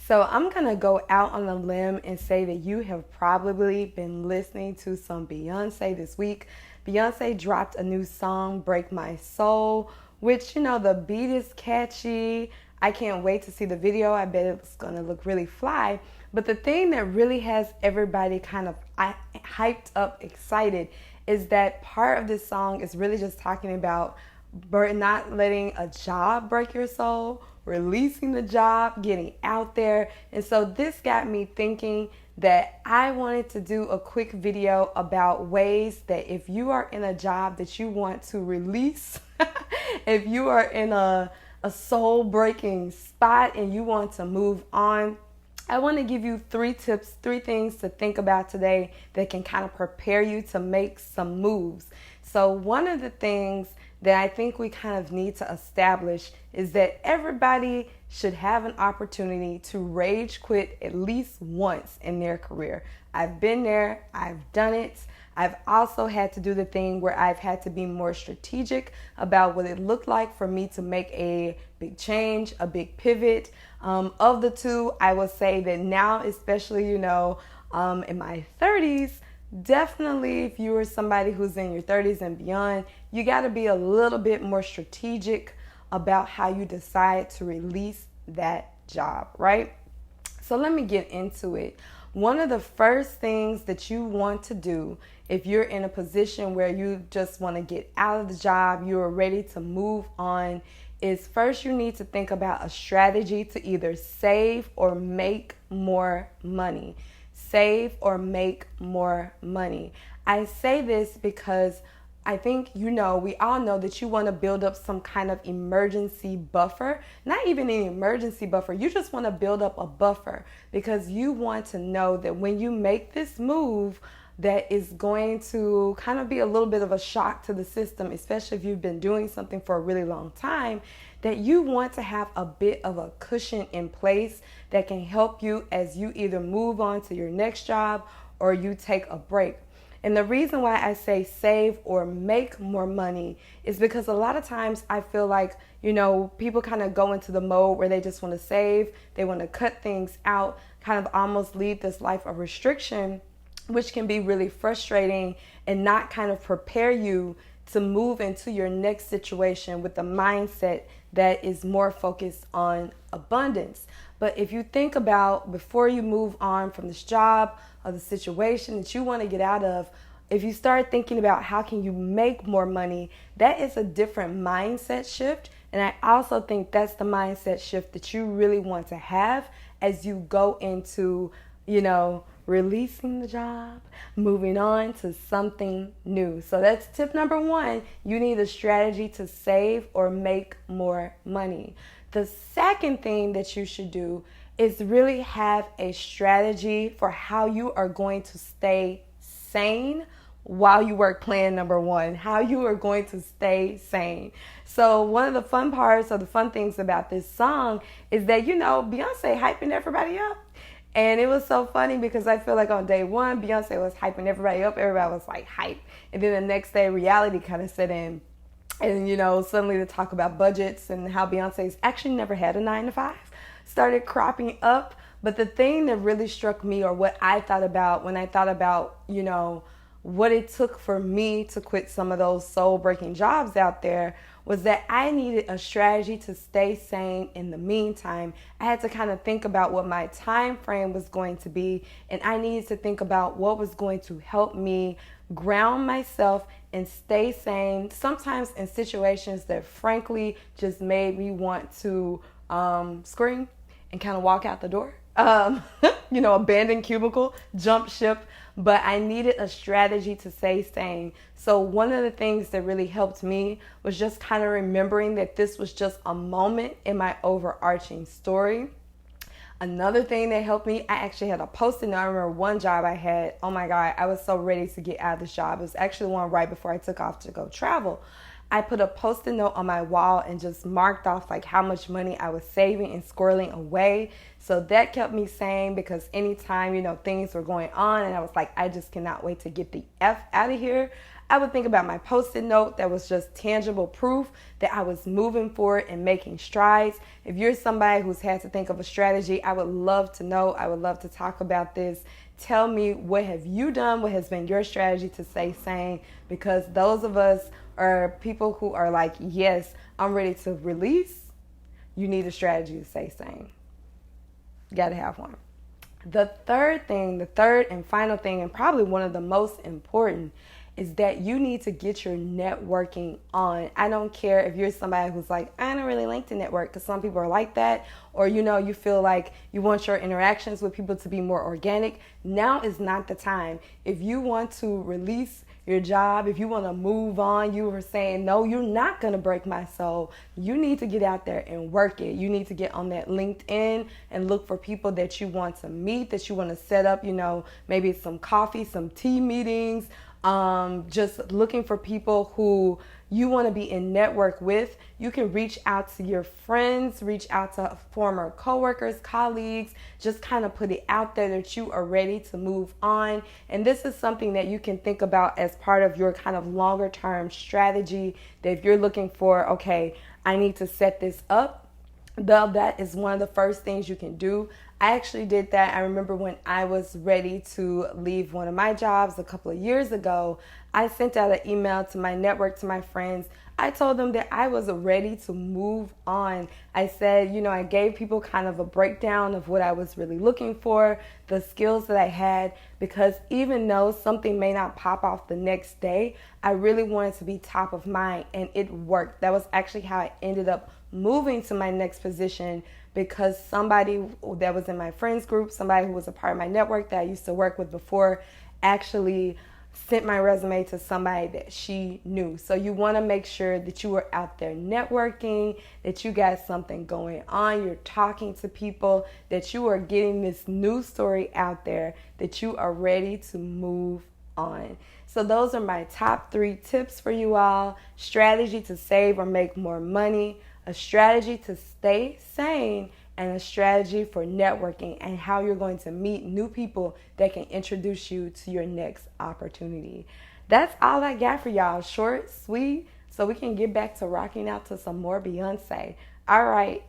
So I'm going to go out on a limb and say that you have probably been listening to some Beyonce this week. Beyonce dropped a new song, Break My Soul, which, the beat is catchy. I can't wait to see the video. I bet it's going to look really fly. But the thing that really has everybody kind of hyped up, excited, is that part of this song is really just talking about not letting a job break your soul, releasing the job, getting out there. And so this got me thinking that I wanted to do a quick video about ways that if you are in a job that you want to release, if you are in a soul-breaking spot and you want to move on, I want to give you 3 tips, 3 things to think about today that can kind of prepare you to make some moves. So one of the things that I think we kind of need to establish is that everybody should have an opportunity to rage quit at least once in their career. I've been there, I've done it. I've also had to do the thing where I've had to be more strategic about what it looked like for me to make a big change, a big pivot. Of the two, I would say that now, especially, in my 30s, definitely if you are somebody who's in your 30s and beyond, you got to be a little bit more strategic about how you decide to release that job, right? So let me get into it. One of the first things that you want to do if you're in a position where you just want to get out of the job, you're ready to move on, is first you need to think about a strategy to either save or make more money. Save or make more money. I say this because I think, we all know that you want to build up some kind of emergency buffer. Not even an emergency buffer. You just want to build up a buffer because you want to know that when you make this move, that is going to kind of be a little bit of a shock to the system, especially if you've been doing something for a really long time, that you want to have a bit of a cushion in place that can help you as you either move on to your next job or you take a break. And the reason why I say save or make more money is because a lot of times I feel like, people kind of go into the mode where they just want to save, they want to cut things out, kind of almost lead this life of restriction, which can be really frustrating and not kind of prepare you to move into your next situation with a mindset that is more focused on abundance. But if you think about before you move on from this job or the situation that you want to get out of, if you start thinking about how can you make more money, that is a different mindset shift. And I also think that's the mindset shift that you really want to have as you go into, releasing the job, moving on to something new. So that's tip number 1. You need a strategy to save or make more money. The second thing that you should do is really have a strategy for how you are going to stay sane while you work plan number 1, how you are going to stay sane. So one of the fun parts or the fun things about this song is that, Beyonce hyping everybody up. And it was so funny because I feel like on day 1, Beyonce was hyping everybody up. Everybody was like hype. And then the next day, reality kind of set in. And, suddenly the talk about budgets and how Beyonce's actually never had a 9-to-5 started cropping up. But the thing that really struck me, or what I thought about when I thought about, what it took for me to quit some of those soul-breaking jobs out there, was that I needed a strategy to stay sane in the meantime. I had to kind of think about what my time frame was going to be, and I needed to think about what was going to help me ground myself and stay sane, sometimes in situations that frankly just made me want to scream and kind of walk out the door. Abandon cubicle, jump ship, but I needed a strategy to stay sane. So one of the things that really helped me was just kind of remembering that this was just a moment in my overarching story. Another thing that helped me, I actually had a Post-it note. I remember one job I had, oh my God, I was so ready to get out of this job. It was actually one right before I took off to go travel. I put a Post-it note on my wall and just marked off like how much money I was saving and squirreling away. So that kept me sane because anytime, things were going on and I was like, I just cannot wait to get the F out of here, I would think about my post-it note that was just tangible proof that I was moving forward and making strides. If you're somebody who's had to think of a strategy, I would love to know. I would love to talk about this. Tell me, what have you done? What has been your strategy to stay sane? Because those of us are people who are like, yes, I'm ready to release. You need a strategy to stay sane. You got to have one. The third and final thing, and probably one of the most important, is that you need to get your networking on. I don't care if you're somebody who's like, I don't really like to network, because some people are like that, or you feel like you want your interactions with people to be more organic. Now is not the time. If you want to release your job, if you want to move on, you were saying, no, you're not going to break my soul. You need to get out there and work it. You need to get on that LinkedIn and look for people that you want to meet, that you want to set up, maybe it's some coffee, some tea meetings, just looking for people who you want to be in network with. You can reach out to your friends, reach out to former coworkers, colleagues, just kind of put it out there that you are ready to move on. And this is something that you can think about as part of your kind of longer term strategy, that if you're looking for, okay, I need to set this up, that is one of the first things you can do. I actually did that. I remember when I was ready to leave one of my jobs a couple of years ago, I sent out an email to my network, to my friends. I told them that I was ready to move on. I said, I gave people kind of a breakdown of what I was really looking for, the skills that I had, because even though something may not pop off the next day, I really wanted to be top of mind, and it worked. That was actually how I ended up moving to my next position, because somebody that was in my friends group, somebody who was a part of my network that I used to work with before, actually sent my resume to somebody that she knew. So you want to make sure that you are out there networking, that you got something going on, you're talking to people, that you are getting this news story out there, that you are ready to move on. So those are my top 3 tips for you all. Strategy to save or make more money, a strategy to stay sane, and a strategy for networking and how you're going to meet new people that can introduce you to your next opportunity. That's all I got for y'all. Short, sweet, so we can get back to rocking out to some more Beyonce. All right.